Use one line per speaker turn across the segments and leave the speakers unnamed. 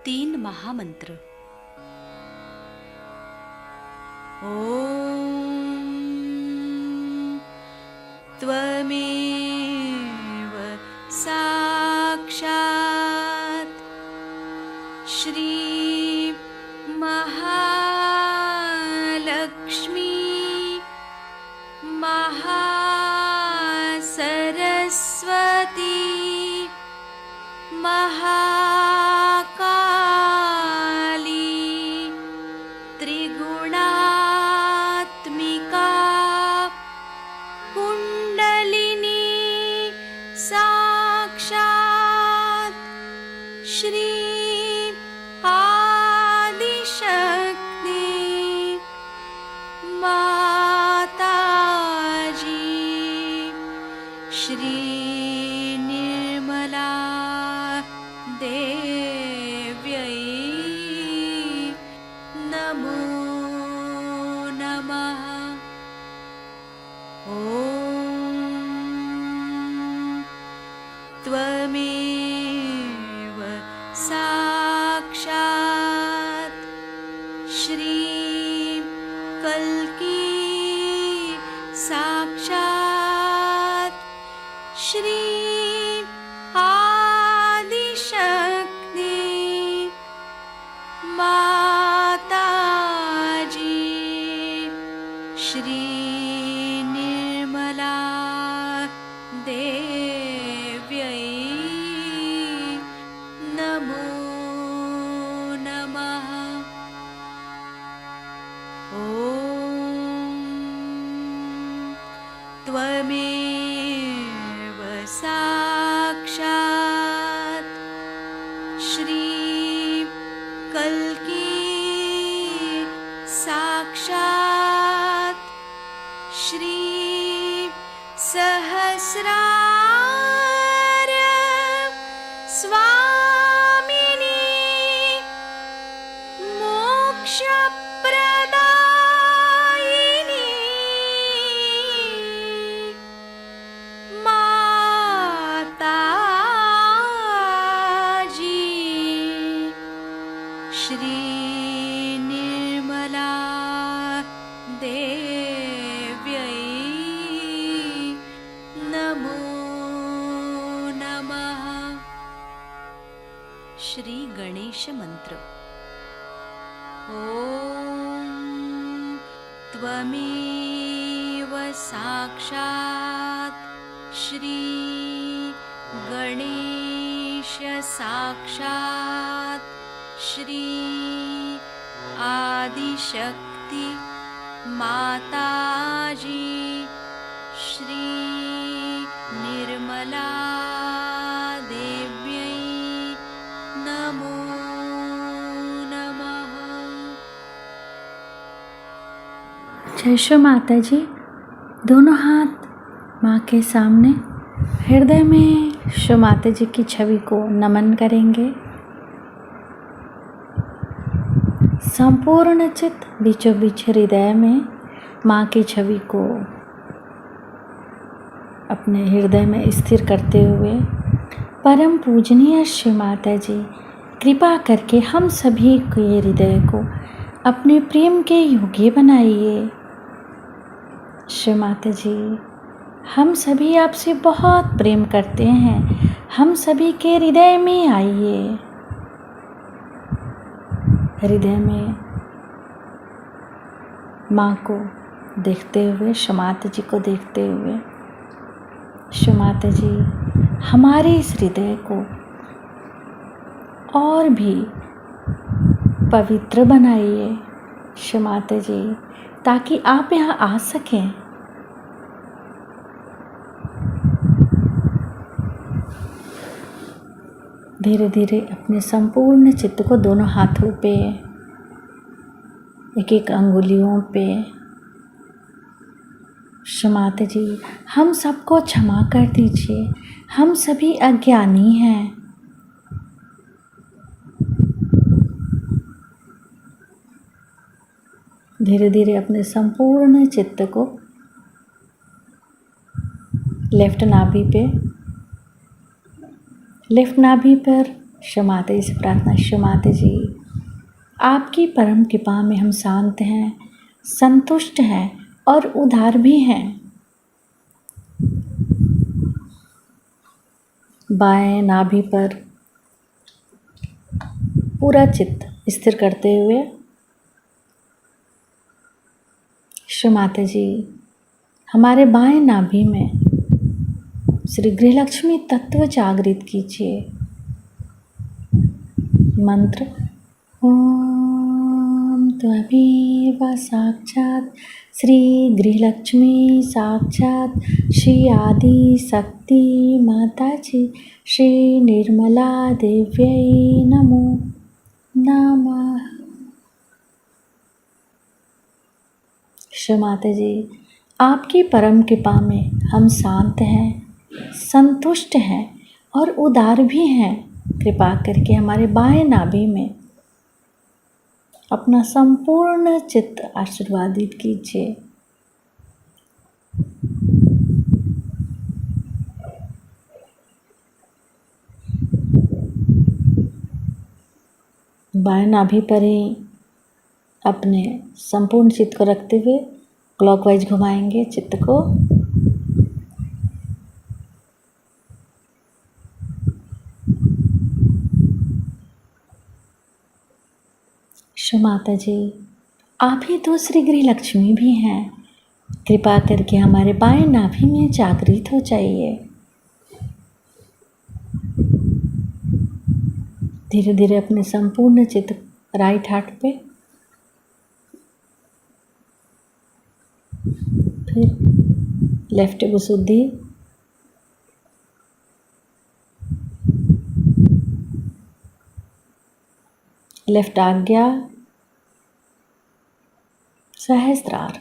3 महामंत्र। ओम त्वमेव साक्षात् श्री महालक्ष्मी महासरस्वती महाकाली त्रिगुणात्मिका कुंडलिनी साक्षात् श्री आदिशक्ति माताजी श्री निर्मला देव्यै नमो नमः। ॐ त्वमेव साक्षात् श्री कल्की साक्षात् श्री आदिशक्ति माताजी श्री निर्मला देव्यै नमो नमः। ॐ त्वमेव साक्षात् श्री कल्की साक्षात् श्री सहस्रार स्वामिनी मोक्षप्रदायिनी माताजी श्री निर्मला देव्यै नमो नमः। श्री गणेश मंत्र। ओम त्वमेव साक्षात् श्री गणेश साक्षात् श्री आदिशक्ति माताजी श्री निर्मला देव्यै नमो नमः।
जय श्री माता जी। दोनों हाथ माँ के सामने हृदय में श्री माता जी की छवि को नमन करेंगे। संपूर्ण चित्त बीचों बीच हृदय में माँ की छवि को अपने हृदय में स्थिर करते हुए परम पूजनीय श्री माता जी कृपा करके हम सभी के हृदय को अपने प्रेम के योग्य बनाइए। श्री माता जी हम सभी आपसे बहुत प्रेम करते हैं, हम सभी के हृदय में आइए। हृदय में माँ को देखते हुए, श्री माता जी को देखते हुए, श्री माता जी हमारे इस हृदय को और भी पवित्र बनाइए श्री माता जी, ताकि आप यहाँ आ सकें। धीरे धीरे अपने संपूर्ण चित्त को दोनों हाथों पे, एक एक अंगुलियों पे, श्री माता जी हम सबको क्षमा कर दीजिए, हम सभी अज्ञानी हैं। धीरे धीरे अपने संपूर्ण चित्त को लेफ्ट नाभि पर क्षमाते से प्रार्थना। क्षमाते जी, आपकी परम कृपा में हम शांत हैं, संतुष्ट हैं और उदार भी हैं। बाएं नाभि पर पूरा चित्त स्थिर करते हुए क्षमाते जी, हमारे बाएं नाभि में श्री गृहलक्ष्मी तत्व जागृत कीजिए। मंत्र ओम त्वमेव साक्षात् श्री गृहलक्ष्मी साक्षात् श्री आदि शक्ति माता जी श्री निर्मला देव्यै नमो नमः। क्षमाते जी, आपकी परम कृपा में हम शांत हैं, संतुष्ट हैं और उदार भी हैं। कृपा करके हमारे बाएं नाभि में अपना संपूर्ण चित्त आशीर्वादित कीजिए। बाएं नाभि पर ही अपने संपूर्ण चित्त को रखते हुए क्लॉकवाइज घुमाएंगे चित्त को। माता जी, आप ही तो श्री गृहलक्ष्मी भी हैं। कृपा करके हमारे बाएं नाभि में जागृत हो जाइए। धीरे धीरे अपने संपूर्ण चित्त राइट हार्ट पे, फिर लेफ्ट गुसुद्धि, लेफ्ट आज्ञा, सहस्त्रार।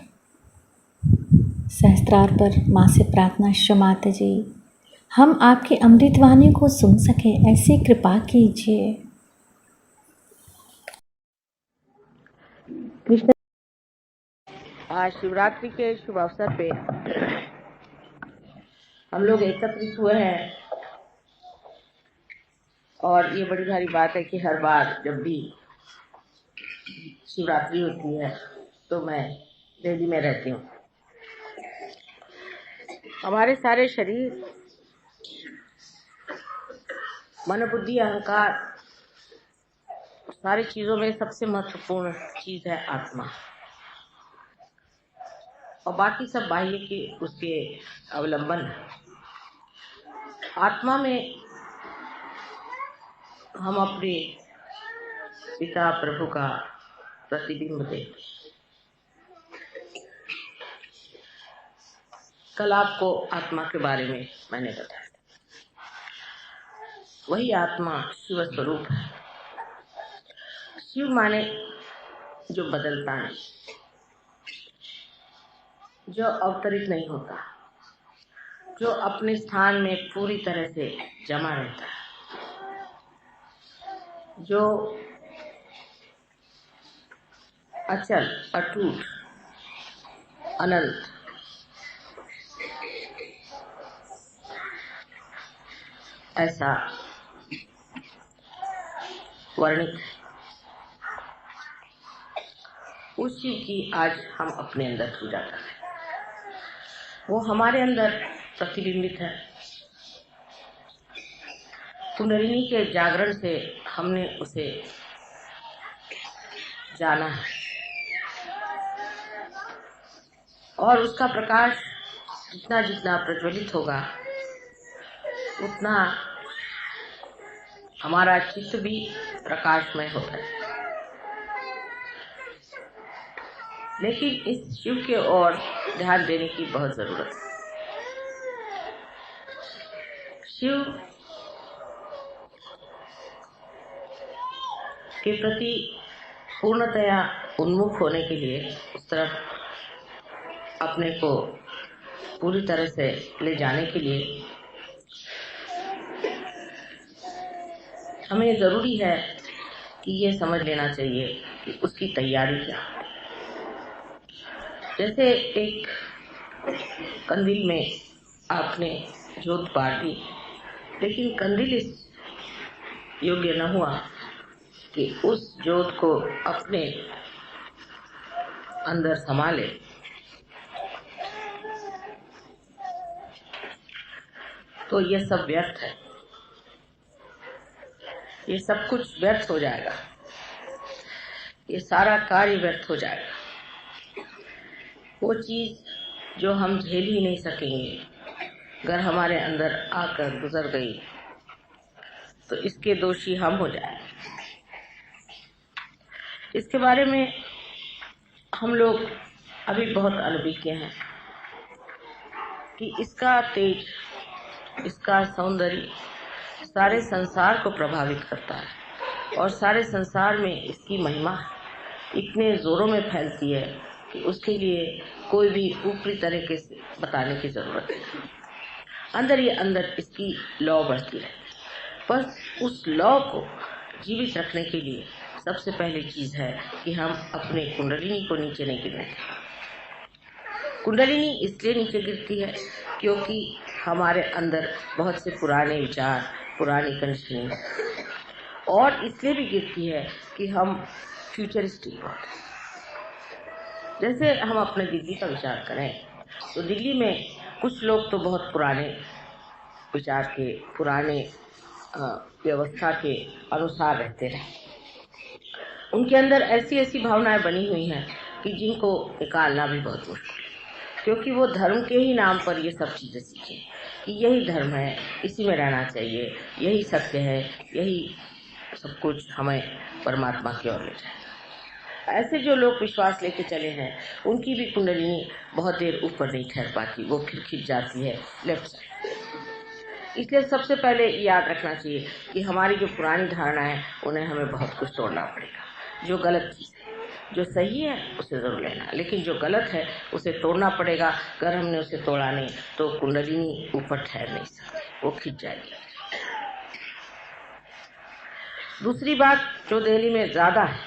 सहस्त्रार पर माँ से प्रार्थना। क्षमाते जी, हम आपकी अमृतवाणी को सुन सके ऐसी कृपा कीजिए।
कृष्ण, आज शिवरात्रि के शुभ अवसर पे हम लोग एकत्रित हुए हैं और ये बड़ी भारी बात है कि हर बार जब भी शिवरात्रि होती है तो मैं दिल्ली में रहती हूँ। हमारे सारे शरीर, मन, बुद्धि, अहंकार, सारी चीजों में सबसे महत्वपूर्ण चीज है आत्मा, और बाकी सब बाह्य के उसके अवलंबन है। आत्मा में हम अपने पिता प्रभु का प्रतिबिंब देखते। कल आपको आत्मा के बारे में मैंने बताया, वही आत्मा शिव स्वरूप है। शिव माने जो बदलता नहीं, जो अवतरित नहीं होता, जो अपने स्थान में पूरी तरह से जमा रहता है, जो अचल, अटूट, अनंत, ऐसा वर्णित है। उस शिव की आज हम अपने अंदर पूजा कर रहे हैं। वो हमारे अंदर प्रतिबिंबित है। कुंडलिनी के जागरण से हमने उसे जाना है और उसका प्रकाश जितना जितना प्रज्वलित होगा उतना हमारा चित्त भी प्रकाशमय होता है। लेकिन इस शिव के ओर ध्यान देने की बहुत जरूरत है। शिव के प्रति पूर्णतया उन्मुख होने के लिए, उस तरफ अपने को पूरी तरह से ले जाने के लिए हमें जरूरी है कि ये समझ लेना चाहिए कि उसकी तैयारी क्या है। जैसे एक कंदील में आपने जोत बांट दी, लेकिन कंदील योग्य न हुआ कि उस ज्योत को अपने अंदर संभाले, तो यह सब व्यर्थ है, ये सब कुछ व्यर्थ हो जाएगा, ये सारा कार्य व्यर्थ हो जाएगा। वो चीज जो हम झेल ही नहीं सकेंगे अगर हमारे अंदर आकर गुजर गई, तो इसके दोषी हम हो जाएंगे। इसके बारे में हम लोग अभी बहुत अनभिज्ञ हैं कि इसका तेज, इसका सौंदर्य सारे संसार को प्रभावित करता है और सारे संसार में इसकी महिमा इतने जोरों में फैलती है कि उसके लिए कोई भी ऊपरी तरीके से बताने की जरूरत नहीं। अंदर ही अंदर इसकी लौ बढ़ती है। बस उस लौ को जीवित रखने के लिए सबसे पहली चीज है कि हम अपने कुंडलिनी को नीचे नहीं गिरने दें। कुंडलिनी इसलिए नीचे गिरती है क्योंकि हमारे अंदर बहुत से पुराने विचार, पुरानी कंडीशनिंग, और इसलिए भी गिरती है कि हम फ्यूचरिस्टिक बहुत हैं। जैसे हम अपने दिल्ली का विचार करें तो दिल्ली में कुछ लोग तो बहुत पुराने विचार के, पुराने व्यवस्था के अनुसार रहते रहे। उनके अंदर ऐसी ऐसी भावनाएं बनी हुई हैं कि जिनको निकालना भी बहुत मुश्किल है, क्योंकि वो धर्म के ही नाम पर ये सब चीजें सीखे कि यही धर्म है, इसी में रहना चाहिए, यही सत्य है, यही सब कुछ हमें परमात्मा की ओर ले जाए। ऐसे जो लोग विश्वास लेके चले हैं उनकी भी कुंडलिनी बहुत देर ऊपर नहीं ठहर पाती, वो फिर खिंच जाती है लेफ्ट साइड। इसलिए सबसे पहले याद रखना चाहिए कि हमारी जो पुरानी धारणा है उन्हें हमें बहुत कुछ तोड़ना पड़ेगा। जो गलत चीज है, जो सही है उसे जरूर लेना, लेकिन जो गलत है उसे तोड़ना पड़ेगा। अगर हमने उसे तोड़ा नहीं तो कुंडलिनी ऊपर ठहर नहीं सकती, वो खिंच जाएगी। दूसरी बात जो दिल्ली में ज्यादा है,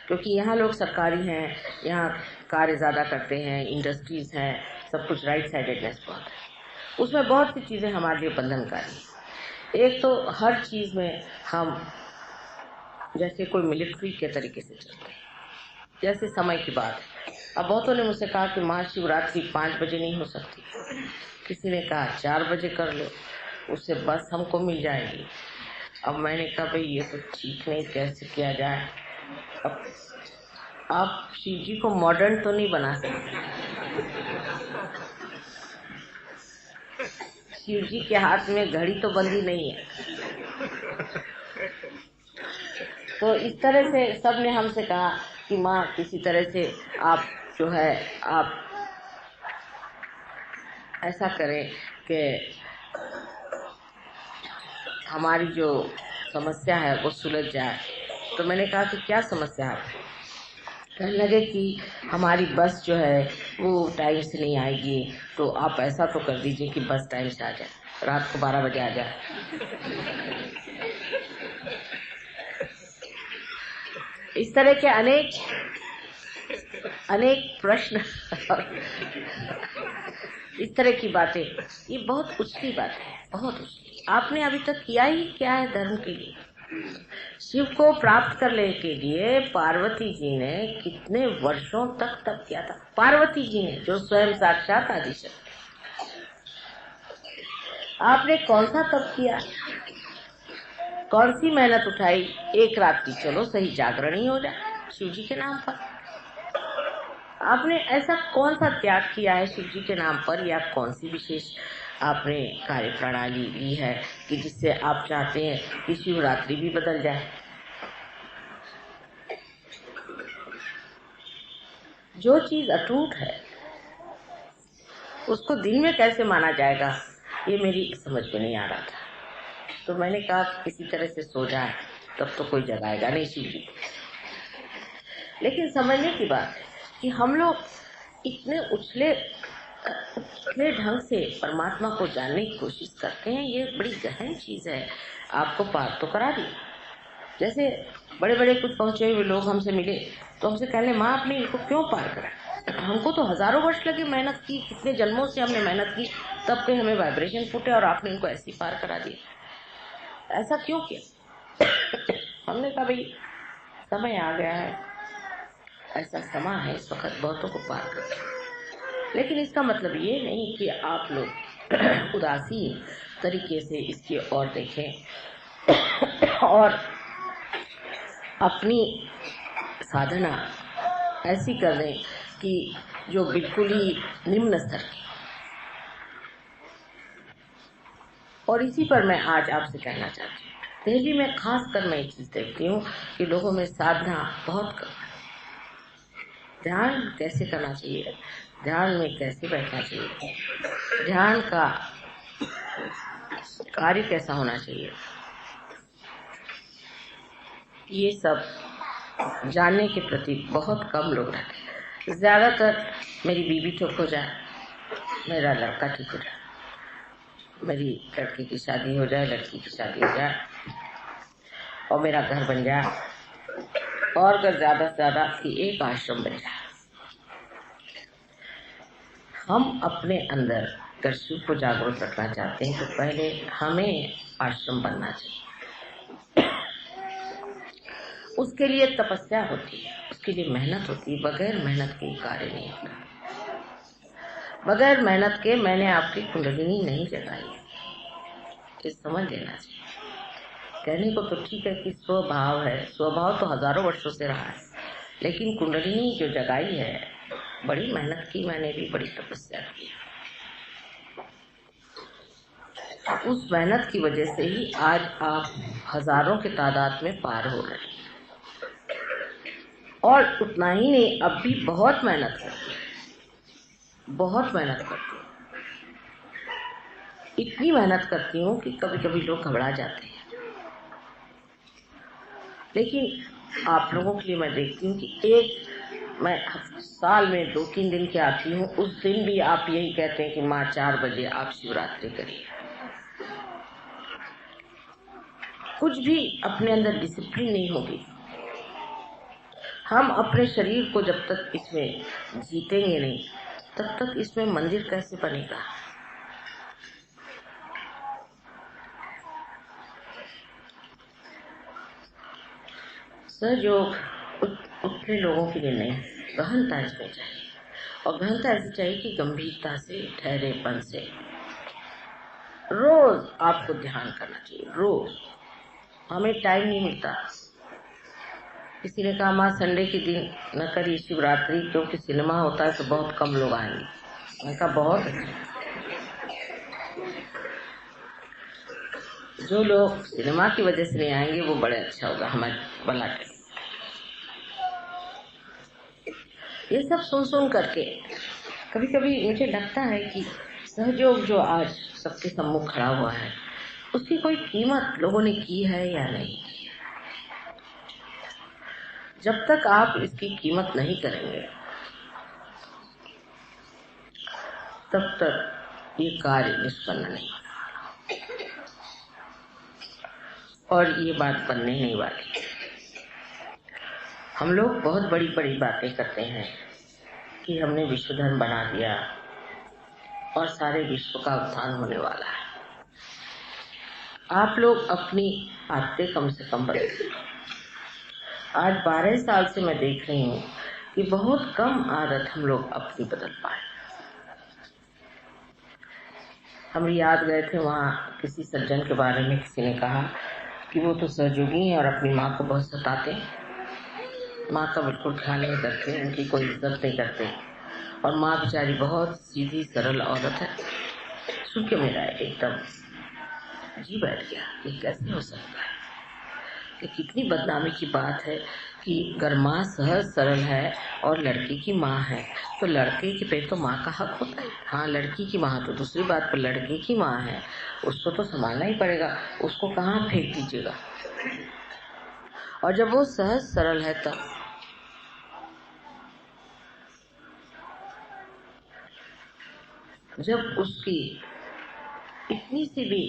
क्योंकि यहाँ लोग सरकारी हैं, यहाँ कार्य ज्यादा करते हैं, इंडस्ट्रीज हैं, सब कुछ राइट साइडेडनेस बहुत है, उसमें बहुत सी चीजें हमारे लिए बंधनकारी। एक तो हर चीज में हम जैसे कोई मिलिट्री के तरीके से चलते हैं। जैसे समय की बात है, अब बहुतों ने मुझसे कहा कि महाशिवरात्रि 5 बजे नहीं हो सकती, किसी ने कहा 4 बजे कर लो, उससे बस हमको मिल जाएगी। अब मैंने कहा भाई ये तो ठीक नहीं, कैसे किया जाए। अब आप शिव जी को मॉडर्न तो नहीं बना सकते, शिव जी के हाथ में घड़ी तो बंदी नहीं है। तो इस तरह से सबने हमसे कहा कि माँ किसी तरह से आप जो है आप ऐसा करें कि हमारी जो समस्या है वो सुलझ जाए। तो मैंने कहा कि क्या समस्या है? कहने लगे कि हमारी बस जो है वो टाइम से नहीं आएगी, तो आप ऐसा तो कर दीजिए कि बस टाइम से आ जाए, रात को 12 बजे आ जाए। इस तरह के अनेक प्रश्न इस तरह की बातें, ये बहुत उछली बात है, बहुत उछली। आपने अभी तक किया ही क्या है धर्म के लिए? शिव को प्राप्त करने के लिए पार्वती जी ने कितने वर्षों तक तप किया था। पार्वती जी ने, जो स्वयं साक्षात आदिशक्ति, आपने कौन सा तप किया, कौन सी मेहनत उठाई? एक रात की चलो सही जागरण ही हो जाए शिव जी के नाम पर। आपने ऐसा कौन सा त्याग किया है शिव जी के नाम पर, या कौन सी विशेष आपने कार्य प्रणाली ली है कि जिससे आप चाहते हैं कि शिवरात्रि भी बदल जाए? जो चीज अटूट है उसको दिन में कैसे माना जाएगा, ये मेरी समझ में नहीं आ रहा था। तो मैंने कहा किसी तरह से सो जाए, तब तो कोई जगाएगा नहीं शिव जी। लेकिन समझने की बात है कि हम लोग इतने उछले ढंग से परमात्मा को जानने की कोशिश करते हैं, ये बड़ी गहन चीज है। आपको पार तो करा दी। जैसे बड़े बड़े कुछ पहुंचे हुए लोग हमसे मिले तो हमसे कहने, माँ आपने इनको क्यों पार करा? हमको तो हजारों वर्ष लगे, मेहनत की, कितने जन्मों से हमने मेहनत की, तब के हमें वाइब्रेशन फूटे और आपने इनको ऐसी पार करा दिया। ऐसा क्यों किया? हमने कहा भाई समय आ गया है, ऐसा समय है इस वक्त बहुतों को पार कर। लेकिन इसका मतलब ये नहीं कि आप लोग उदासीन तरीके से इसकी ओर देखें और अपनी साधना ऐसी कर दें कि जो बिल्कुल ही निम्न स्तर की। और इसी पर मैं आज आपसे कहना चाहती हूँ, दिल्ली में खास कर मैं एक चीज देखती हूँ कि लोगों में साधना बहुत कम है। ध्यान कैसे करना चाहिए, ध्यान में कैसे बैठना चाहिए, ध्यान का कार्य कैसा होना चाहिए, ये सब जानने के प्रति बहुत कम लोग रहते हैं। ज्यादातर मेरी बीवी ठीक हो जाए, मेरा लड़का ठीक हो जाए, मेरी लड़की की शादी हो जाए, लड़की की शादी हो जाए और मेरा घर बन जाए, और अगर ज्यादा से ज्यादा कि एक आश्रम बन जाए। हम अपने अंदर अगर शिव को जागरूक रखना चाहते हैं तो पहले हमें आश्रम बनना चाहिए। उसके लिए तपस्या होती है, उसके लिए मेहनत होती है। बगैर मेहनत के कार्य नहीं होता। बगैर मेहनत के मैंने आपकी कुंडलिनी नहीं जगाई, ये समझ लेना चाहिए। कहने को तो ठीक है कि स्वभाव है, स्वभाव तो हजारों वर्षों से रहा है, लेकिन कुंडलिनी जो जगाई है बड़ी मेहनत की, मैंने भी बड़ी तपस्या की। उस मेहनत की वजह से ही आज आप हजारों के तादाद में पार हो रहे हैं। और उतना ही नहीं, अब भी बहुत मेहनत करती हूँ, बहुत मेहनत करती हूँ। इतनी मेहनत करती हूँ कि कभी कभी लोग घबरा जाते हैं। लेकिन आप लोगों के लिए मैं देखती हूँ कि मैं साल में 2-3 दिन के आती हूँ, उस दिन भी आप यही कहते हैं कि माँ 4 बजे आप शिवरात्रि करिए। कुछ भी अपने अंदर डिसिप्लिन नहीं होगी। हम अपने शरीर को जब तक इसमें जीतेंगे नहीं, तब तक इसमें मंदिर कैसे बनेगा। सहयोग उतने लोगों के लिए नहीं, गहनता इसमें चाहिए। और गहनता ऐसी चाहिए कि गंभीरता से, ठहरेपन से रोज आपको ध्यान करना चाहिए। रोज हमें टाइम नहीं मिलता। किसी ने कहा माँ संडे के दिन न करिए शिवरात्रि, क्योंकि सिनेमा होता है तो बहुत कम लोग आएंगे। मैं कहा बहुत अच्छा, जो लोग सिनेमा की वजह से नहीं आएंगे वो बड़े अच्छा होगा हमारे भला के। ये सब सुन करके कभी कभी मुझे लगता है कि सहयोग जो आज सबके सम्मुख खड़ा हुआ है, उसकी कोई कीमत लोगों ने की है या नहीं की। जब तक आप इसकी कीमत नहीं करेंगे, तब तक ये कार्य निष्पन्न नहीं होगा और ये बात बनने नहीं वाली। हम लोग बहुत बड़ी बड़ी बातें करते हैं कि हमने विश्व धर्म बना दिया और सारे विश्व का उत्थान होने वाला है। आप लोग अपनी आदतें कम से कम बदलें। आज 12 साल से मैं देख रही हूँ कि बहुत कम आदत हम लोग अपनी बदल पाए। हम याद गए थे, वहाँ किसी सज्जन के बारे में किसी ने कहा कि वो तो सहयोगी हैं और अपनी माँ को बहुत सताते हैं, माँ का बिल्कुल ख्याल नहीं करते, उनकी कोई इज्जत नहीं करते, और माँ बेचारी बहुत सीधी सरल औरत है। सुन के मेरा एकदम जी बैठ गया, ये कैसे हो सकता है। कि कितनी बदनामी की बात है कि अगर माँ सहज सरल है और लड़की की माँ है तो लड़के के पे तो माँ का हक होता है। हाँ, लड़की की माँ तो दूसरी बात, पर लड़के की माँ है, उसको तो संभालना ही पड़ेगा, उसको कहाँ फेंक दीजिएगा। और जब वो सहज सरल है तब जब उसकी इतनी सी भी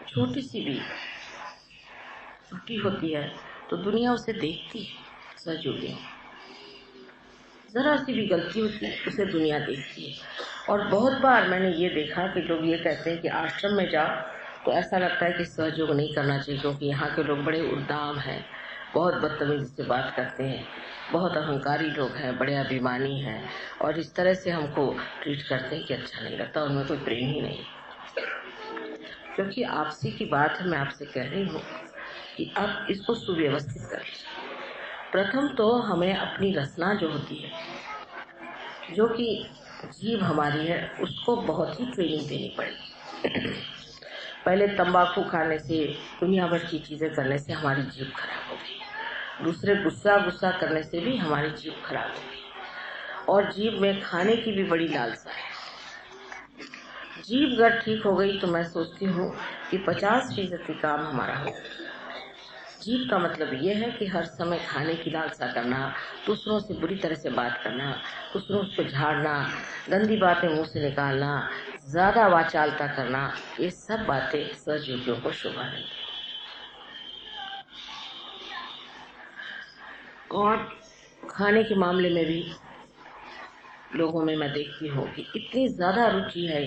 छोटी सी भी त्रुटि होती है तो दुनिया उसे देखती है। सहयोगी जरा सी भी गलती होती है उसे दुनिया देखती है। और बहुत बार मैंने ये देखा कि लोग ये कहते हैं कि आश्रम में जाओ तो ऐसा लगता है कि सहयोग नहीं करना चाहिए, क्योंकि यहाँ के लोग बड़े उद्दाम हैं, बहुत बदतमीजी से बात करते हैं, बहुत अहंकारी लोग हैं, बड़े अभिमानी हैं, और इस तरह से हमको ट्रीट करते हैं कि अच्छा नहीं लगता, उनमें कोई प्रेम ही नहीं। क्योंकि आपसी की बात है, मैं आपसे कह रही हूँ कि अब इसको सुव्यवस्थित करें। प्रथम तो हमें अपनी रचना जो होती है, जो कि जीभ हमारी है, उसको बहुत ही ट्रेनिंग देनी पड़ेगी। पहले तंबाकू खाने से, दुनिया भर की चीज़ें करने से हमारी जीभ खराब हो गई। दूसरे गुस्सा करने से भी हमारी जीभ खराब हो गई। और जीभ में खाने की भी बड़ी लालसा है। जीभ अगर ठीक हो गई तो मैं सोचती हूँ कि 50% काम हमारा हो। जीभ का मतलब ये है कि हर समय खाने की लालसा करना, दूसरों से बुरी तरह से बात करना, दूसरों को झाड़ना, गंदी बातें मुंह से निकालना, ज्यादा वाचालता करना, ये सब बातें सहयोगियों को शोभा नहीं। और खाने के मामले में भी लोगों में मैं देखती हूँ कि इतनी ज्यादा रुचि है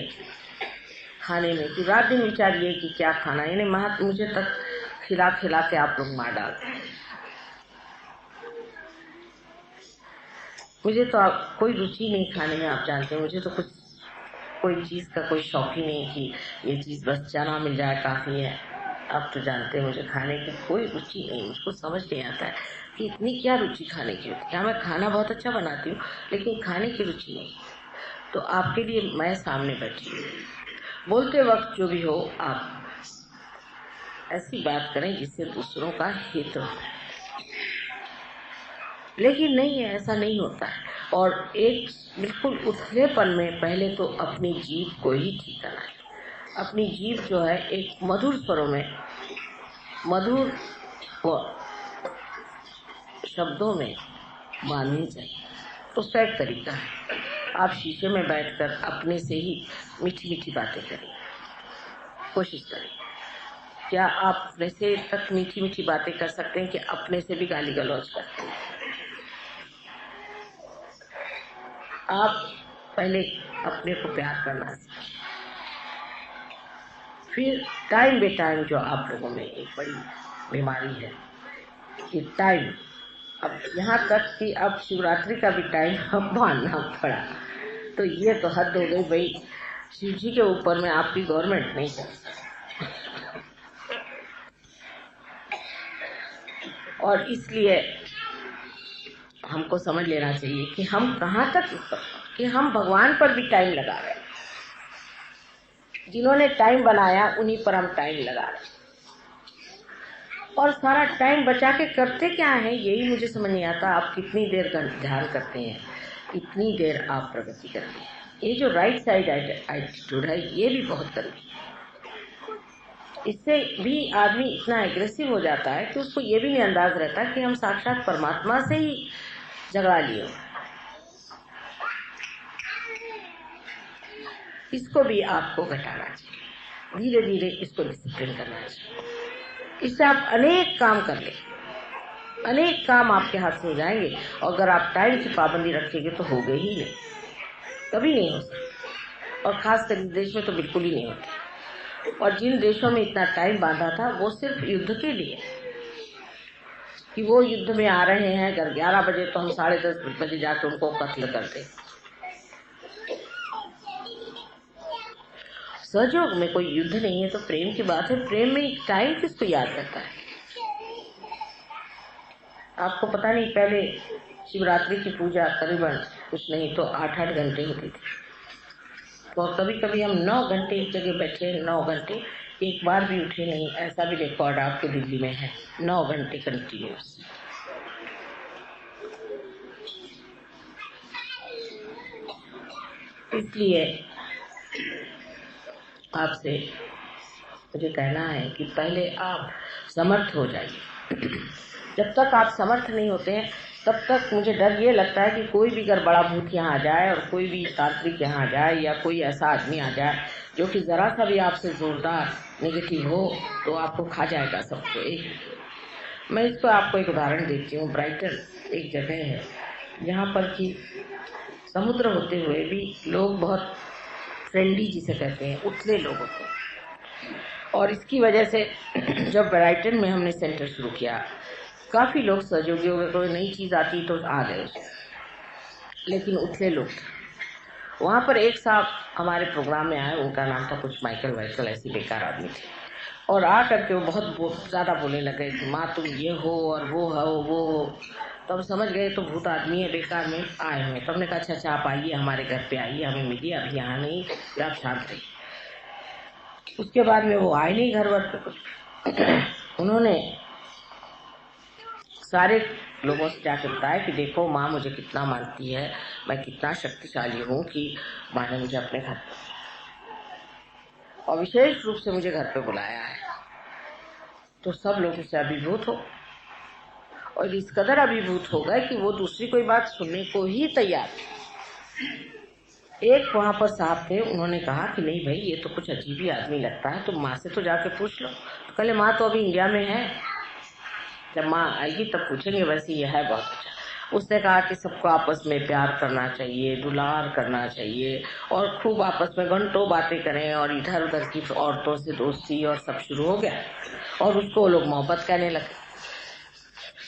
खाने में कि रात दिन विचारिए कि क्या खाना, यानी मुझे तक खिला खिला के आप लोग मार डालते हैं। मुझे तो कोई रुचि नहीं खाने में, आप जानते हैं। मुझे तो कोई चीज का कोई शौक ही नहीं कि ये चीज बस चना मिल जाए काफी है। आप तो जानते हैं मुझे खाने की कोई रुचि नहीं, मुझको समझ नहीं आता है कि इतनी क्या रुचि खाने की होती है। मैं खाना बहुत अच्छा बनाती हूँ, लेकिन खाने की रुचि नहीं। तो आपके लिए मैं सामने बैठी हूँ, बोलते वक्त जो भी हो आप ऐसी बात करें जिससे दूसरों का हित हो। लेकिन नहीं है, ऐसा नहीं होता है। और एक बिल्कुल उथलेपन में पहले तो अपनी जीभ को ही ठीक करना है। अपनी जीभ जो है एक मधुर स्वरों में, मधुर शब्दों में बांधनी चाहिए। उसका एक तरीका है, आप शीशे में बैठकर अपने से ही मीठी मीठी बातें करें, कोशिश करें। क्या आप अपने से तक मीठी मीठी बातें कर सकते हैं कि अपने से भी गाली गलौज करते हैं? आप पहले अपने को प्यार करना सीखें। फिर टाइम बे टाइम, जो आप लोगों में एक बड़ी बीमारी है कि टाइम, अब यहाँ तक कि अब शिवरात्रि का भी टाइम मानना पड़ा। तो ये तो हद हो गई भाई, शिव जी के ऊपर में आपकी गवर्नमेंट नहीं चल। और इसलिए हमको समझ लेना चाहिए कि हम कहाँ तक, कि हम भगवान पर भी टाइम लगा रहे हैं। जिन्होंने टाइम बनाया उन्हीं पर हम टाइम लगा रहे हैं। और सारा टाइम बचा के करते क्या है, यही मुझे समझ नहीं आता। आप कितनी देर ध्यान करते हैं, इतनी देर आप प्रगति करते हैं। ये जो राइट साइड एटीट्यूड है, ये भी बहुत गंदी है। इससे भी आदमी इतना एग्रेसिव हो जाता है कि उसको ये भी नहीं अंदाज रहता कि हम साक्षात परमात्मा से ही झगड़ा लिए। इसको भी आपको घटाना चाहिए, धीरे धीरे इसको डिसिप्लिन करना चाहिए। इससे आप अनेक काम कर ले, अनेक काम आपके हाथ से हो जाएंगे। और अगर आप टाइम की पाबंदी रखेंगे तो होगे ही नहीं, कभी नहीं हो सकता। और खास कर देश में तो बिल्कुल ही नहीं होता। और जिन देशों में इतना टाइम बांधा था वो सिर्फ युद्ध के लिए, कि वो युद्ध में आ रहे हैं, अगर 11 बजे तो हम 10:30 बजे जाकर उनको कत्ल कर दें। सहयोग में कोई युद्ध नहीं है तो प्रेम की बात है। प्रेम में टाइम किसको याद रहता है? आपको पता नहीं, पहले शिवरात्रि की पूजा करीबन कुछ नहीं तो 8-8 घंटे होती थी। तो कभी कभी हम 9 घंटे एक जगह बैठे, 9 घंटे एक बार भी उठे नहीं, ऐसा भी रिकॉर्ड आपके दिल्ली में है। 9 घंटे कंटिन्यूस। इसलिए आपसे मुझे कहना है कि पहले आप समर्थ हो जाइए। जब तक आप समर्थ नहीं होते हैं तब तक मुझे डर ये लगता है कि कोई भी अगर बड़ा भूत यहाँ आ जाए और कोई भी तांत्रिक यहाँ आ जाए या कोई ऐसा आदमी आ जाए जो कि जरा सा भी आपसे जोरदार नेगेटिव हो तो आपको खा जाएगा सबको। मैं इसको आपको एक उदाहरण देती हूँ। ब्राइटन एक जगह है जहाँ पर कि समुद्र होते हुए भी लोग बहुत फ्रेंडली जिसे कहते हैं, उथले लोग होते हैं। और इसकी वजह से जब ब्राइटन में हमने सेंटर शुरू किया, काफ़ी लोग सहयोगियों में कोई नई चीज़ आती तो आ गए, लेकिन उतले लोग वहाँ पर एक साहब हमारे प्रोग्राम में आए, उनका नाम था कुछ माइकल वाइकल, ऐसी बेकार आदमी थे, और आ करके वो बहुत ज़्यादा बोलने लगे कि माँ तुम ये हो और वो हो वो हो। तो हम समझ गए तो भूत आदमी है, बेकार में आए हुए। तो हमने कहा अच्छा आप आइए, हमारे घर पे आइए, हमें मिलिए, अभी यहाँ नहीं, आप शांत रहिए। उसके बाद में वो आए नहीं घर वर पे कुछ। उन्होंने सारे लोगों से जाकर बताया कि देखो माँ मुझे कितना मानती है, मैं कितना शक्तिशाली हूँ कि माँ ने मुझे अपने घर पे और विशेष रूप से मुझे घर पे बुलाया है। तो सब लोग उससे अभिभूत हो, और इस कदर अभिभूत हो गए कि वो दूसरी कोई बात सुनने को ही तैयार थे। एक वहां पर साहब थे, उन्होंने कहा कि नहीं भाई ये तो कुछ अजीब ही आदमी लगता है, तुम माँ से तो जाके पूछ लो। तो कहले माँ तो अभी इंडिया में है, जब माँ आएगी तब पूछेंगे, वैसे ये है बहुत अच्छा। उसने कहा कि सबको आपस में प्यार करना चाहिए, दुलार करना चाहिए, और खूब आपस में घंटों बातें करें, और इधर उधर की औरतों से दोस्ती और सब शुरू हो गया, और उसको वो लोग मोहब्बत कहने लगे।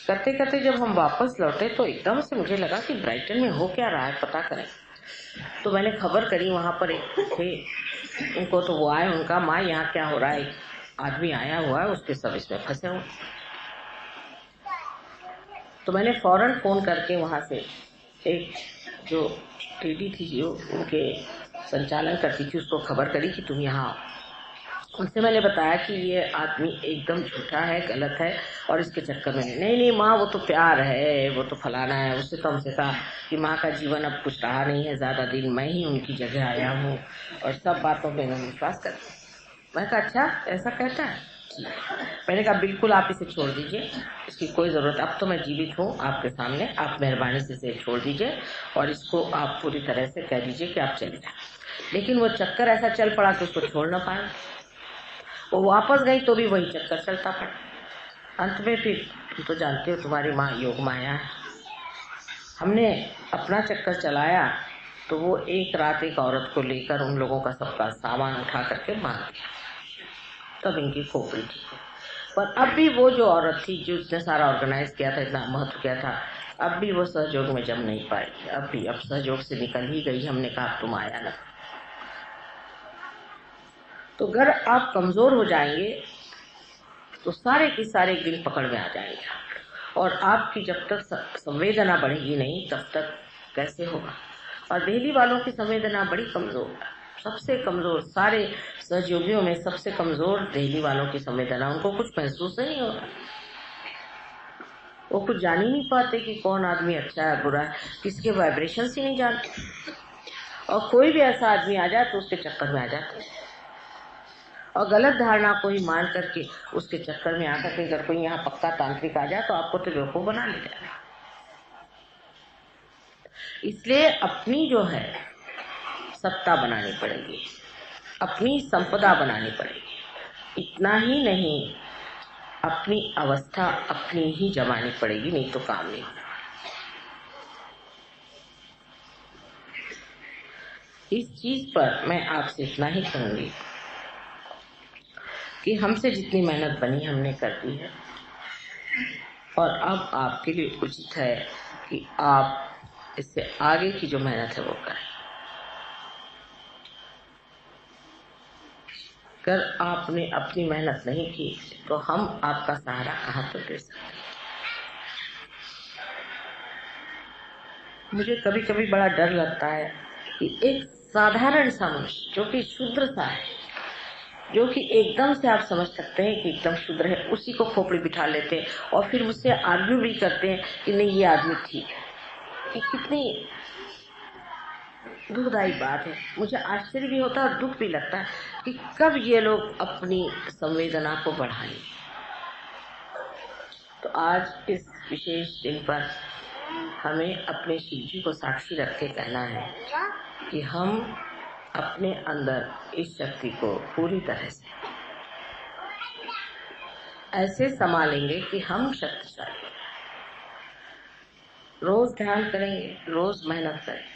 करते करते जब हम वापस लौटे तो एकदम से मुझे लगा कि ब्राइटन में हो क्या रहा है, पता करें। तो मैंने खबर करी, वहां पर एक थे उनको, तो वो आए, उनका माँ यहाँ क्या हो रहा है, आदमी आया हुआ है, उसके सब इसमें फंसे हुए। तो मैंने फौरन फोन करके वहां से एक जो लेडी थी जो उनके संचालन करती थी, उसको खबर करी कि तुम यहाँ आओ। उनसे मैंने बताया कि ये आदमी एकदम झूठा है, गलत है, और इसके चक्कर में नहीं माँ वो तो प्यार है, वो तो फलाना है। उससे तो हमसे कहा कि माँ का जीवन अब कुछ रहा नहीं है ज़्यादा दिन, मैं ही उनकी जगह आया हूँ, और सब बातों में मैं विश्वास करती हूँ। मैं कहा अच्छा ऐसा कहता है। मैंने कहा बिल्कुल आप इसे छोड़ दीजिए, इसकी कोई ज़रूरत, अब तो मैं जीवित हूँ आपके सामने, आप मेहरबानी से इसे छोड़ दीजिए, और इसको आप पूरी तरह से कह दीजिए कि आप चले जाए। लेकिन वो चक्कर ऐसा चल पड़ा कि उसको छोड़ ना पाए। वो वापस गई तो भी वही चक्कर चलता पड़ा। अंत में फिर तुम तो जानते हो तुम्हारी माँ योग माया है, हमने अपना चक्कर चलाया तो वो एक रात एक औरत को लेकर उन लोगों का सबका सामान उठा करके मार दिया, तब इनकी खोपड़ी थी। पर अब भी वो जो औरत थी जो उसने सारा ऑर्गेनाइज किया था, इतना महत्व किया था, अब भी वो सहयोग में जम नहीं पाई। अब सहयोग से निकल ही गई। हमने कहा तुम आया ना। तो अगर आप कमजोर हो जाएंगे तो सारे के सारे गिल पकड़ में आ जाएंगे, और आपकी जब तक संवेदना बढ़ेगी नहीं तब तक कैसे होगा। और दिल्ली वालों की संवेदना बड़ी कमजोर है, सबसे कमजोर, सारे सहयोगियों में सबसे कमजोर दिल्ली वालों की संवेदना। उनको कुछ महसूस नहीं हो रहा, वो कुछ जान ही नहीं पाते कि कौन आदमी अच्छा है बुरा है, किसके वाइब्रेशंस ही नहीं जानते। और कोई भी ऐसा आदमी आ जाए तो उसके चक्कर में आ जाते हैं, और गलत धारणा को ही मान करके उसके चक्कर में आकर के अगर कोई यहाँ पक्का तांत्रिक आ जाए तो आपको तो बेवकूफ बना ले जाए। इसलिए अपनी जो है सत्ता बनानी पड़ेगी, अपनी संपदा बनानी पड़ेगी। इतना ही नहीं, अपनी अवस्था अपनी ही जमानी पड़ेगी, नहीं तो काम नहीं होना। इस चीज पर मैं आपसे इतना ही कहूंगी कि हमसे जितनी मेहनत बनी हमने कर दी है, और अब आपके लिए उचित है कि आप इससे आगे की जो मेहनत है वो करें। अगर आपने अपनी मेहनत नहीं की तो हम आपका सहारा कहाँ पर दे सकते हैं। मुझे कभी कभी बड़ा डर लगता है कि एक साधारण सा मनुष्य जो कि शूद्र सा है, जो कि एकदम से आप समझ सकते हैं कि एकदम शूद्र है, उसी को खोपड़ी बिठा लेते हैं और फिर मुझसे आर्ग्यू भी करते हैं कि नहीं ये आदमी ठीक है। ये कितनी दुखदायी बात है। मुझे आश्चर्य भी होता है और दुख भी लगता है कि कब ये लोग अपनी संवेदना को बढ़ाएं। तो आज इस विशेष दिन पर हमें अपने शिव जी को साक्षी रख के कहना है कि हम अपने अंदर इस शक्ति को पूरी तरह से ऐसे संभालेंगे कि हम शक्तिशाली, रोज ध्यान करेंगे, रोज मेहनत करेंगे।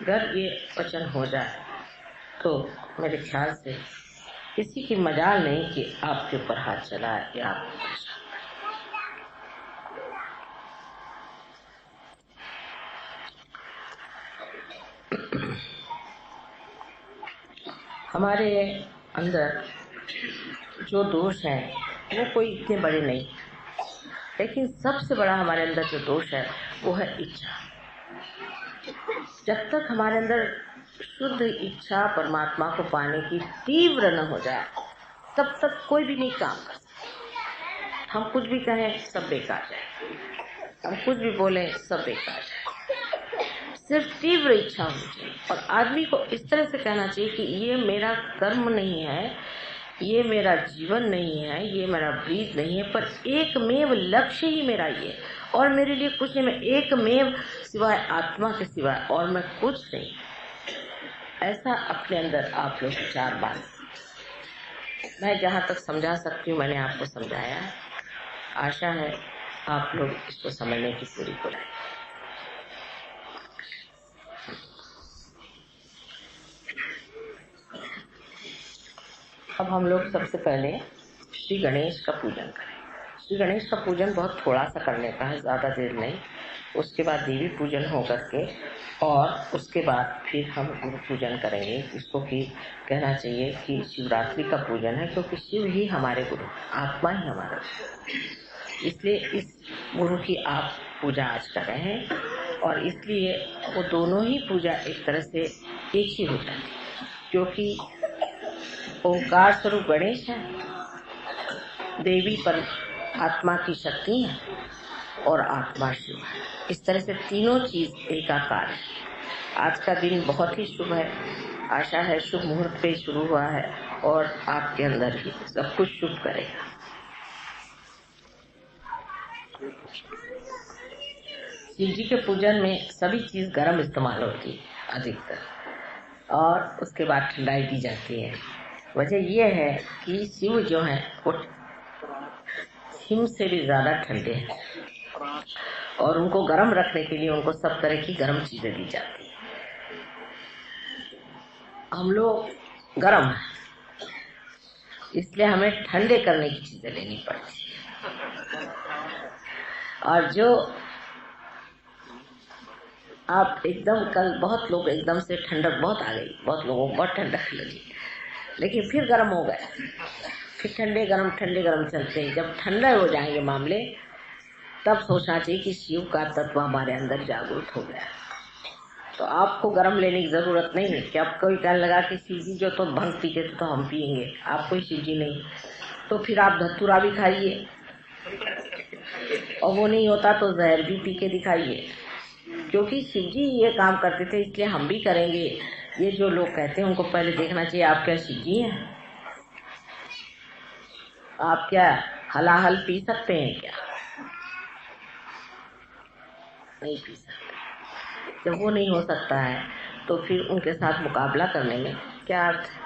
अगर ये वचन हो जाए तो मेरे ख्याल से किसी की मजाल नहीं कि आपके ऊपर हाथ चलाए या आपको परेशान करे। हमारे अंदर जो दोष है वो कोई इतने बड़े नहीं, लेकिन सबसे बड़ा हमारे अंदर जो दोष है वो है इच्छा। जब तक हमारे अंदर शुद्ध इच्छा परमात्मा को पाने की तीव्र न हो जाए तब तक कोई भी नहीं काम कर सकता। हम कुछ भी कहें सब बेकार है, हम कुछ भी बोले सब बेकार है। सिर्फ तीव्र इच्छा होनी चाहिए और आदमी को इस तरह से कहना चाहिए कि ये मेरा कर्म नहीं है, ये मेरा जीवन नहीं है, ये मेरा ब्रीद नहीं है, पर एकमेव लक्ष्य ही मेरा ये, और मेरे लिए कुछ नहीं, मैं एकमेव सिवाय आत्मा के सिवाय और मैं कुछ नहीं। ऐसा अपने अंदर आप लोग विचार बात, मैं जहाँ तक समझा सकती हूँ मैंने आपको समझाया। आशा है आप लोग इसको समझने की पूरी कोशिश। अब हम लोग सबसे पहले श्री गणेश का पूजन करें। श्री गणेश का पूजन बहुत थोड़ा सा करने का है, ज़्यादा देर नहीं। उसके बाद देवी पूजन हो करके और उसके बाद फिर हम गुरु पूजन करेंगे। इसको कि कहना चाहिए कि शिवरात्रि का पूजन है, क्योंकि शिव ही हमारे गुरु, आत्मा ही हमारा गुरु। इसलिए इस गुरु की आप पूजा आज कर रहे हैं और इसलिए वो दोनों ही पूजा एक तरह से एक ही हो जाती है, क्योंकि ओंकार स्वरूप गणेश है, देवी पर आत्मा की शक्ति है और आत्मा शिव है। इस तरह से तीनों चीज एकाकार है। आज का दिन बहुत ही शुभ है। आशा है शुभ मुहूर्त पे शुरू हुआ है और आपके अंदर ही सब कुछ शुभ करेगा। शिव जी के पूजन में सभी चीज गर्म इस्तेमाल होती है अधिकतर, और उसके बाद ठंडाई दी जाती है। वजह यह है कि शिव जो है वो हिम से भी ज्यादा ठंडे हैं और उनको गर्म रखने के लिए उनको सब तरह की गर्म चीजें दी जाती है। हम लोग गर्म हैं, इसलिए हमें ठंडे करने की चीजें लेनी पड़ती है। और जो आप एकदम कल बहुत लोग एकदम से ठंडक बहुत आ गई, बहुत लोगों को बहुत ठंडक लगी, लेकिन फिर गर्म हो गए, फिर ठंडे गर्म चलते हैं। जब ठंडे हो जाएंगे मामले तब सोचना चाहिए कि शिव का तत्व हमारे अंदर जागृत हो गया। तो आपको गर्म लेने की जरूरत नहीं है कि आप कोई कहने लगा कि शिव जी जो तो भंग पीते थे तो हम पियेंगे, आप कोई शिव जी नहीं, तो फिर आप धतूरा भी खाइए और वो नहीं होता तो जहर भी पी के दिखाइए, क्योंकि शिव जी ये काम करते थे इसलिए हम भी करेंगे। ये जो लोग कहते हैं उनको पहले देखना चाहिए आप क्या शिव जी हैं? आप क्या हलाहल पी सकते हैं? क्या नहीं पी सकते। जब वो नहीं हो सकता है तो फिर उनके साथ मुकाबला करने में क्या अर्थ है?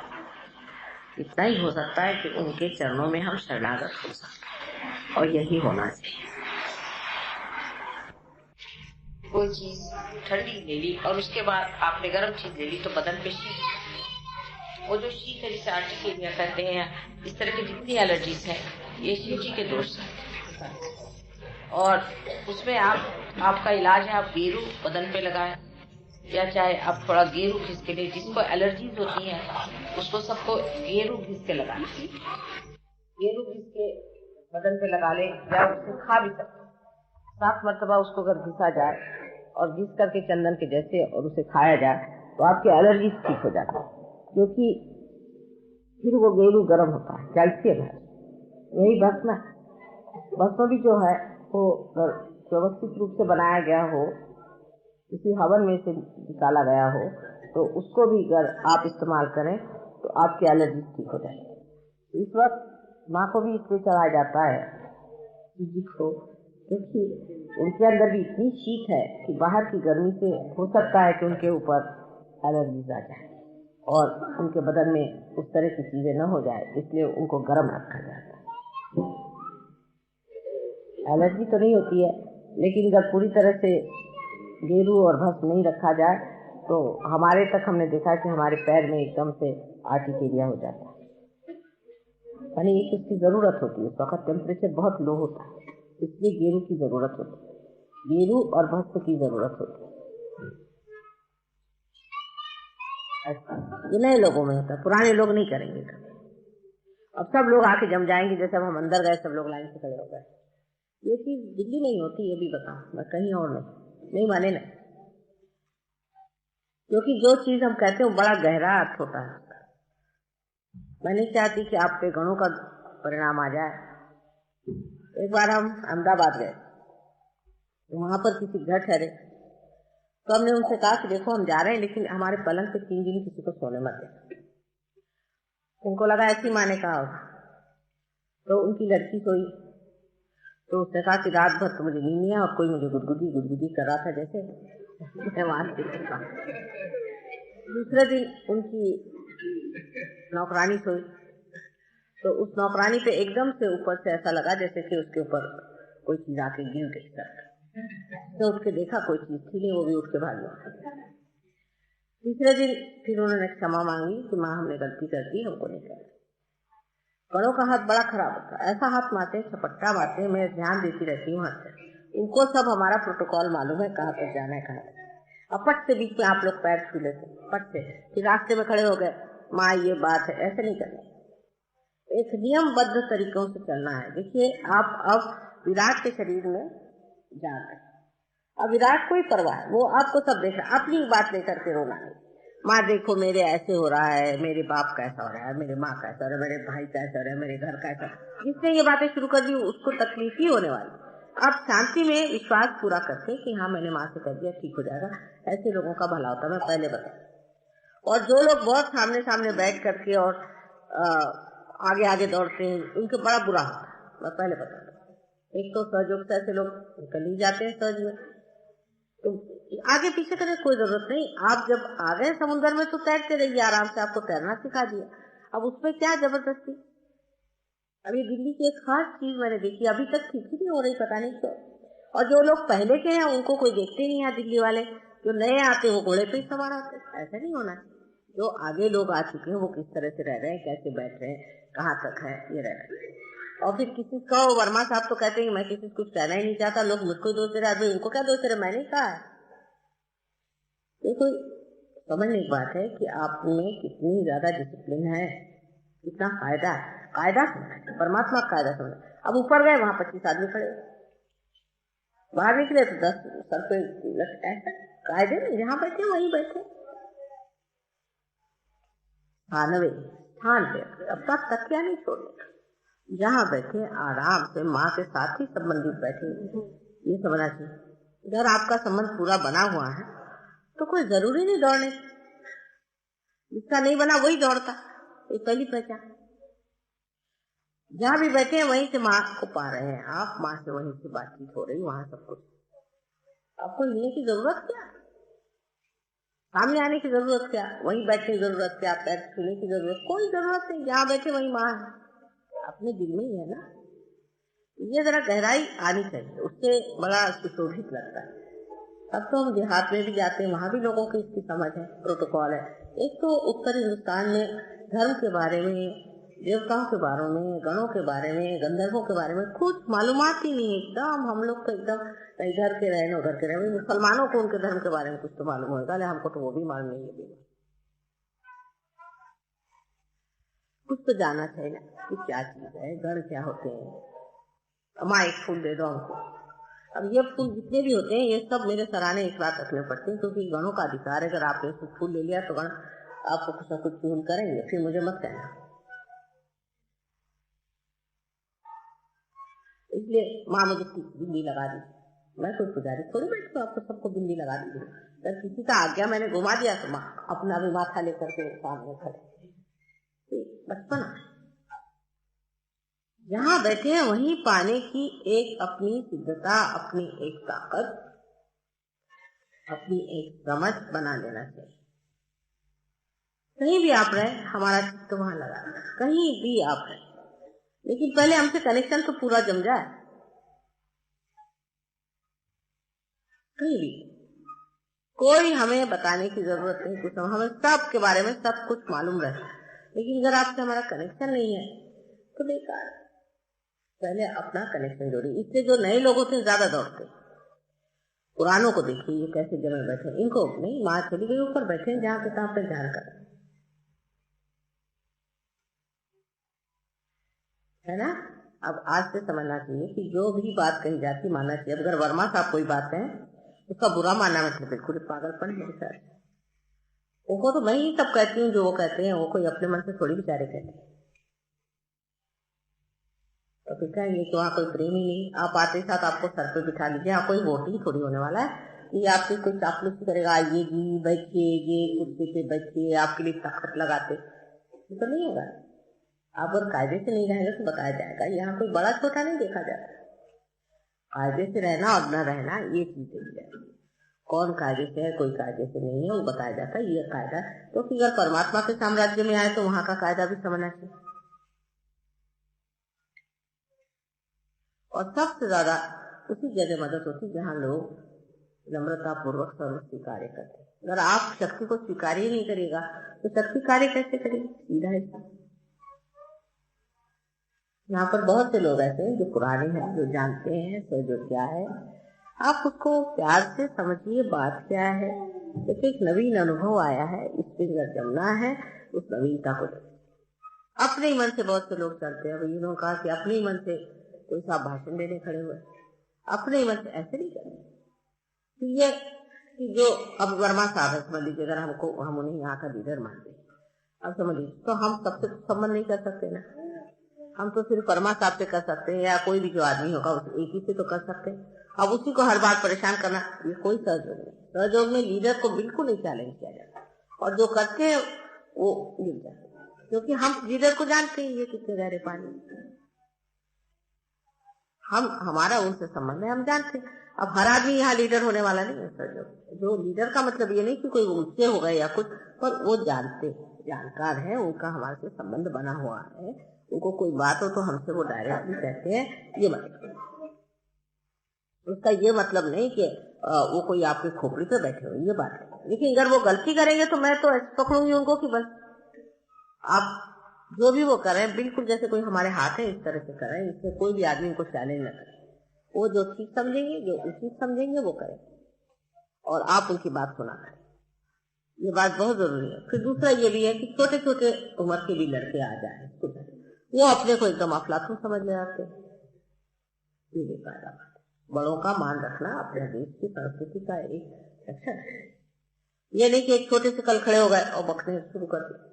इतना ही हो सकता है कि उनके चरणों में हम शरणागत हो सकते हैं, और यही होना चाहिए। कोई चीज ठंडी ले ली और उसके बाद आपने गर्म चीज ले ली तो बदन पे शीत, वो जो शीत है जिसे आर्टिकेरिया कहते हैं, इस तरह की जितनी एलर्जीज है ये शिव जी के दोष है। और उसमें आपका इलाज है आप गेरू बदन पे लगाएं, या चाहे आप थोड़ा गेरू घिस के लिए, जिसको एलर्जीज होती है उसको सबको गेरू घिस के लगाएं, गेरू घिस के बदन पे लगा ले, या उसको खा भी सकते 7 मरतबा उसको अगर घिसा जाए और घिस करके चंदन के जैसे और उसे खाया जाए तो आपकी एलर्जी ठीक हो जाती है, क्योंकि फिर वो गेरू गर्म होता है, कैल्शियम है। यही भस्म भी जो है वो व्यवस्थित रूप से बनाया गया हो, किसी हवन में से निकाला गया हो, तो उसको भी अगर आप इस्तेमाल करें तो आपकी एलर्जी ठीक हो जाएगी। इस वक्त माँ को भी इसलिए चढ़ाया जाता है जिसको, क्योंकि उनके अंदर भी इतनी शीत है कि बाहर की गर्मी से हो सकता है कि उनके ऊपर एलर्जीज आ जाए और उनके बदन में उस तरह की चीजें न हो जाए, इसलिए उनको गर्म रखा जाता है। एलर्जी तो नहीं होती है, लेकिन जब पूरी तरह से गेरू और भस्म नहीं रखा जाए तो हमारे तक हमने देखा कि हमारे पैर में एकदम से आर्टिकेरिया हो जाता है, यानी एक उसकी जरूरत होती है। उस वक्त टेम्परेचर बहुत लो होता है, इसलिए गेरू की जरूरत होती है, गेरू और भस्म की जरूरत होती है। ये नए लोगों में होता है, पुराने लोग नहीं करेंगे। अब सब लोग आके जम जाएंगे, जैसे अब हम अंदर गए सब लोग लाइन से खड़े हो गए। ये चीज दिल्ली नहीं होती, ये भी बताऊं मैं, कहीं और नहीं माने ना, क्योंकि जो चीज हम कहते हैं बड़ा गहरा अर्थ होता है। मैं नहीं चाहती कि आप पे गणों का परिणाम आ जाए। एक बार हम अहमदाबाद गए, वहां पर किसी घर ठहरे, तो हमने उनसे कहा कि देखो हम जा रहे हैं, लेकिन हमारे पलंग पे 3 दिन किसी को सोने मत दे। उनको लगा ऐसी माँ ने कहा होगा, तो उनकी लड़की सोई, तो उसने कहा कि रात भर तो मुझे नींद नहीं है और कोई मुझे गुदगुदी कर रहा था, जैसे मैं वहां से। दूसरे दिन उनकी नौकरानी सोई, तो उस नौकरानी पे एकदम से ऊपर से ऐसा लगा जैसे कि उसके ऊपर कोई चीज आके गिर गई। तो उठ के देखा कोई चीज थी नहीं, वो भी उठ के भाग गया। तीसरे दिन फिर उन्होंने क्षमा मांगी कि माँ हमने गलती कर दी, हमको नहीं कर। गणों का हाथ बड़ा खराब होता है, ऐसा हाथ मारते, छपट्टा मारते, मैं ध्यान देती रहती हूँ हाथ से। उनको सब हमारा प्रोटोकॉल मालूम है, कहाँ पर जाना है कहाँ। अपट से बीच में आप लोग पैर छू लेते, पट से फिर रास्ते में खड़े हो गए, माँ ये बात है, ऐसे नहीं करना। एक नियमबद्ध तरीकों से चलना है। देखिए आप अब विराट के शरीर में जा रहे, अब विराट कोई परवाह है, वो आपको सब देख रहा, अपनी बात लेकर के रोना नहीं। माँ देखो मेरे ऐसे हो रहा है, मेरे बाप कैसा हो रहा है, मेरे माँ कैसा हो रहा है, मेरे भाई कैसा हो रहा है, मेरे घर कैसा। जिसने ये बातें शुरू कर दी उसको तकलीफ ही होने वाली। आप शांति में विश्वास पूरा करके कि हाँ मैंने माँ से कर दिया, ठीक हो जाएगा, ऐसे लोगों का भला होता है, मैं पहले बता। और जो लोग बहुत सामने सामने बैठ करके और आगे आगे दौड़ते हैं, उनके बड़ा बुरा होता है, मैं पहले बता। एक तो सहयोग से ऐसे लोग निकल ही जाते हैं सहज में, तो आगे पीछे करने कोई जरूरत नहीं। आप जब आ गए समुद्र में तो तैरते रहिए आराम से, आपको तैरना सिखा दिया, अब उसमें क्या जबरदस्ती। अभी दिल्ली की एक खास चीज मैंने देखी, अभी तक ठीक ही नहीं हो रही, पता नहीं क्यों। और जो लोग पहले के हैं उनको कोई देखते नहीं है, दिल्ली वाले जो नए आते वो घोड़े पे ही सवार आते, ऐसा नहीं होना। जो आगे लोग आ चुके हैं वो किस तरह से रह रहे हैं, कैसे बैठ रहे हैं, कहाँ तक है, ये रह रहे हैं। और फिर किसी को वर्मा साहब तो कहते हैं मैं किसी को कुछ कहना ही नहीं चाहता, लोग मुझको दोष दे रहे, उनको क्या दोष दे रहे, मैंने कहा है। ये कोई समझने की बात है कि आप में कितनी ज्यादा डिसिप्लिन है, कितना कायदा समझना, परमात्मा का कायदा समझना। अब ऊपर गए वहां 25 आदमी खड़े, बाहर निकले तो 10 सर पे ऐसा कायदे में, जहाँ बैठे वहीं बैठे। स्थान पे अपना तकिया नहीं छोड़ने, जहाँ बैठे आराम से माँ के साथ ही संबंधित बैठे, ये समझना चाहिए। अगर आपका संबंध पूरा बना हुआ है तो कोई जरूरी नहीं दौड़ने, जिसका नहीं बना वही दौड़ता, ये पहली पहचान। जहाँ भी बैठे हैं वहीं से माँ को पा रहे हैं आप, माँ से वहीं से बातचीत हो रही, वहां सब कुछ। आपको मिलने की जरूरत क्या, सामने आने की जरूरत क्या, वहीं बैठने की जरूरत क्या, पैर छूने की जरूरत, कोई जरूरत नहीं। जहाँ बैठे वहीं माँ है, अपने दिल में ही है ना। ये जरा गहराई आनी चाहिए, उससे बड़ा सुशोभित लगता है। अब तो हम देहात में भी जाते हैं, वहां भी लोगों की इसकी समझ है, प्रोटोकॉल है। एक तो उत्तर हिंदुस्तान में धर्म के बारे में, देवताओं के बारे में, गणों के बारे में, गंधर्वों के बारे में कुछ मालूमात ही नहीं। एकदम हम लोग तो एकदम इधर के रहे उधर के रहे। मुसलमानों को उनके धर्म के बारे में कुछ तो मालूम होगा, हमको तो वो भी मालूम नहीं है। कुछ तो जानना चाहिए ना कि क्या चीज है, गण क्या होते हैं। माँ एक फूल दे दो हमको। अब ये फूल जितने भी होते हैं ये सब मेरे सराहने इस बात रखने पड़ते हैं, क्योंकि गणों का अधिकार है। अगर आपने फूल ले लिया तो गण आपको कुछ न कुछ फूल करेंगे, फिर मुझे मत कहना। इसलिए माँ मुझे बिंदी लगा दी, मैं कोई पुजारी थोड़ी बैठी हूँ आपको सबको बिंदी लगा दी। अगर किसी का आज्ञा मैंने घुमा दिया तो माँ अपना भी माथा लेकर के सामने खड़े। बचपन जहाँ बैठे हैं वहीं पाने की एक अपनी सिद्धता, अपनी एक ताकत, अपनी एक समझ बना लेना चाहिए। कहीं भी आप रहे हमारा चित्त वहां लगा, कहीं भी आप रहे, लेकिन पहले हमसे कनेक्शन तो पूरा जम जाए। कहीं भी कोई हमें बताने की जरूरत नहीं, कुछ हमें सब के बारे में सब कुछ मालूम रहता है, लेकिन अगर आपसे हमारा कनेक्शन नहीं है तो बेकार। पहले अपना कनेक्शन जोड़िए। इससे जो नए लोग होते हैं ज्यादा दौड़ते, पुरानों को देखिए ये कैसे जगह बैठे, इनको नहीं, माँ चली गई ऊपर बैठे जहाँ के तहाँ पे ध्यान कर, है ना। अब आज से समझना चाहिए कि जो भी बात कही जाती मानना चाहिए। अगर वर्मा साहब कोई बात है उसका बुरा मानना मतलब बिल्कुल पागलपन है सर। उनको तो मैं ही सब कहती हूँ जो वो कहते हैं, वो कोई अपने मन से थोड़ी बेचारे कहते हैं। तो फिर कहेंगे कि वहाँ कोई प्रेम ही नहीं। आप आते साथ आपको सर पे बिठा लीजिए, यहाँ कोई वोटिंग थोड़ी होने वाला है कि आपकी कोई चापलूसी करेगा, आइए जी बैठिए, ये कुर्सी पे बैठिए, आपके लिए तखत लगाते, तो नहीं होगा। आप अगर कायदे से नहीं रहेंगे तो बताया जाएगा। यहाँ कोई बड़ा छोटा नहीं देखा जाता, कायदे से रहना और न रहना ये चीज है। कौन कायदे से है, कोई कायदे से नहीं है, वो बताया जाता है ये कायदा। तो फिर अगर परमात्मा के साम्राज्य में आए तो वहां का कायदा भी समझना चाहिए। और सबसे ज्यादा उसी जगह मदद होती जहाँ लोग नम्रता पूर्वक सर्व स्वीकार्य करते। अगर आप शक्ति को स्वीकार ही नहीं करेगा तो शक्ति कार्य कैसे करेगी? सीधा है। यहाँ पर बहुत से लोग ऐसे हैं जो पुराने हैं, जो जानते हैं तो जो क्या है, आप उसको प्यार से समझिए बात क्या है। जैसे एक नवीन अनुभव आया है, इस पर अगर जमना है उस नवीनता को अपने ही मन से। बहुत से लोग चलते हैं, अभी इन्होंने कहा कि अपने ही मन से कोई साहब भाषण देने खड़े हुए, अपने ही मन से ऐसे नहीं करते। ये कि जो अब वर्मा साहब है, समझ लीजिए, अगर हमको हम उन्हें यहाँ का लीडर मानते, अब समझ लीजिए, तो हम सबसे संबंध नहीं कर सकते ना। हम तो सिर्फ वर्मा साहब से कर सकते हैं, या कोई भी जो आदमी होगा उस एक ही से तो कर सकते हैं। अब उसी को हर बार परेशान करना ये कोई सहयोग नहीं। सहयोग में लीडर को बिल्कुल नहीं चैलेंज किया जाता, और जो करते हैं वो गिर जाते, क्योंकि हम लीडर को जानते हैं ये कितने गहरे पानी। हम हमारा उनसे संबंध है, हम जानते हैं। अब हर आदमी यहाँ लीडर होने वाला नहीं है। सहयोग जो लीडर का मतलब ये नहीं कि कोई ऊंचे हो गए या कुछ, पर वो जानते जानकार है, उनका हमारे से संबंध बना हुआ है। उनको कोई बात हो तो हमसे वो डायरेक्टली कहते हैं, ये मतलब उसका ये मतलब नहीं कि वो कोई आपके खोपड़ी पे बैठे हो, ये बात है। लेकिन अगर वो गलती करेंगे तो मैं तो पकड़ूंगी उनको कि बस आप जो भी वो करें बिल्कुल जैसे कोई हमारे हाथ है इस तरह से करें, इससे कोई भी आदमी उनको चैलेंज न करे। वो जो चीज समझेंगे, जो उचित समझेंगे वो करें, और आप उनकी बात सुना करें। ये बात बहुत जरूरी है। फिर दूसरा ये भी है कि छोटे छोटे उम्र के भी लड़के आ जाए, वो अपने को एकदम अफलातून समझ ले आते। ये बेकार बात। बड़ों का मान रखना अपने देश की संस्कृति का एक लक्षण है। ये नहीं कि एक छोटे से कल खड़े हो गए और बकने शुरू कर दिया,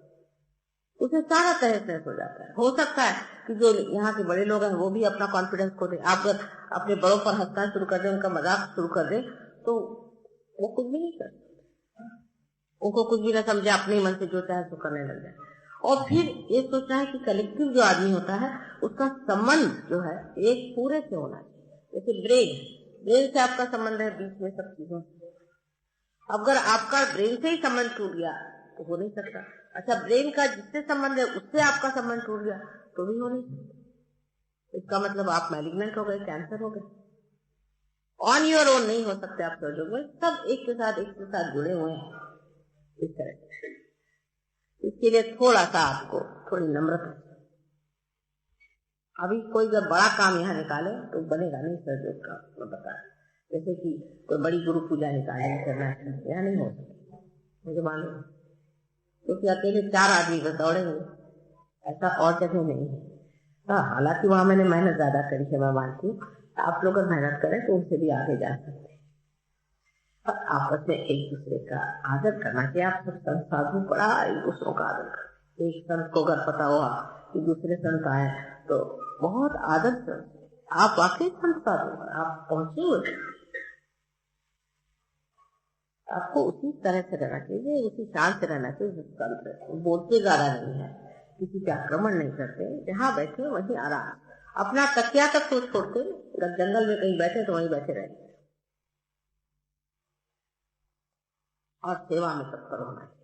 उसे सारा तहस नहस हो जाता है। हो सकता है कि जो यहाँ के बड़े लोग हैं वो भी अपना कॉन्फिडेंस खो दे। आप अगर अपने बड़ों पर हंसना शुरू कर दे, उनका मजाक शुरू कर दे, तो वो कुछ भी नहीं करते, उनको कुछ भी ना समझे, अपने मन से जो चाहे सो करने लग जाए। और फिर ये सोचना है कि कलेक्टिव जो आदमी होता है उसका संबंध जो है एक पूरे से होना चाहिए। जैसे ब्रेन से आपका संबंध है, बीच में सब चीजों। अगर आपका ब्रेन से ही संबंध टूट गया तो हो नहीं सकता। अच्छा, ब्रेन का जिससे संबंध है उससे आपका संबंध टूट गया तो भी हो नहीं सकता। इसका मतलब आप मैलिग्नेंट हो गए, कैंसर हो गए। ऑन योर ओन नहीं हो सकते आप सहयोग में, सब एक के साथ जुड़े हुए हैं इस तरह। इसके लिए थोड़ा सा आपको थोड़ी नम्रता। अभी कोई जब बड़ा काम यहाँ निकाले तो बनेगा नहीं सहयोग का, मैं बता। जैसे कि कोई बड़ी गुरु पूजा निकाले करना यहाँ नहीं हो सकता, मुझे मालूम, क्योंकि अकेले 4 आदमी बस दौड़ेंगे, ऐसा और जगह नहीं है। हाँ, हालांकि वहां मैंने मेहनत ज्यादा करी है, मैं मानती हूँ। आप लोग अगर मेहनत करें तो उनसे भी आगे जा सकते हैं। और आपस में एक दूसरे का आदर करना चाहिए। आप सब संत साधु पड़ा एक दूसरों का आदर कर। एक संत को अगर पता हुआ कि दूसरे संत आए तो बहुत आदर से आप वाकई संत साधु, आप पहुंचे हुए, आपको उसी तरह से रहना चाहिए, उसी शान से रहना चाहिए। बोलते ज्यादा नहीं है, किसी पे आक्रमण नहीं करते, जहाँ बैठे वहीं आराम, अपना तकिया तक सोच छोड़ते, अगर जंगल में कहीं बैठे तो वहीं बैठे रहते, और सेवा में तत्पर होना चाहिए।